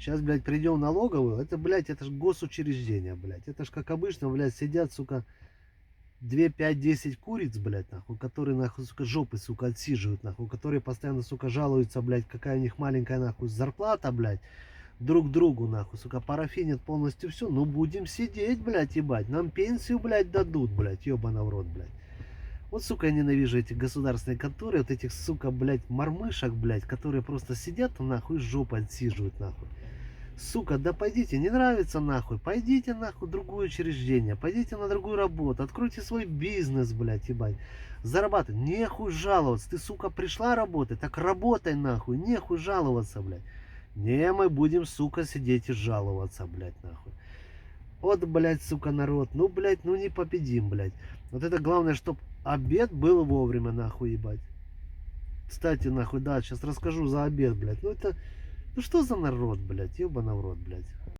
Сейчас, блядь, придем в налоговую, это, блядь, это ж госучреждение, блядь. Это ж как обычно, блядь, сидят, сука, 2, 5, 10 куриц, блядь, нахуй, которые, нахуй, сука, жопы, сука, отсиживают, нахуй, которые постоянно, сука, жалуются, блядь, какая у них маленькая, нахуй, зарплата, блядь, друг другу, нахуй, сука, парафинят полностью все. Ну, будем сидеть, блядь, ебать. Нам пенсию, блядь, дадут, блядь, ебаный в рот, блядь. Вот, сука, я ненавижу эти государственные конторы, вот этих, сука, блядь, мормышек, блядь, которые просто сидят там, нахуй, жопы отсиживают, нахуй. Сука, да пойдите, не нравится нахуй, пойдите нахуй в другое учреждение, пойдите на другую работу, откройте свой бизнес, блядь, ебать. Зарабатывай, нехуй жаловаться, ты, сука, пришла работать, так работай нахуй, нехуй жаловаться, блядь. Не, мы будем, сука, сидеть и жаловаться, блядь, нахуй. Вот, блядь, сука, народ, ну, блядь, ну не победим, блядь. Вот это главное, чтоб обед был вовремя, нахуй, ебать. Кстати, нахуй, да, сейчас расскажу за обед, блядь. Ну это, ну что за народ, блядь, ебаный в рот, блядь.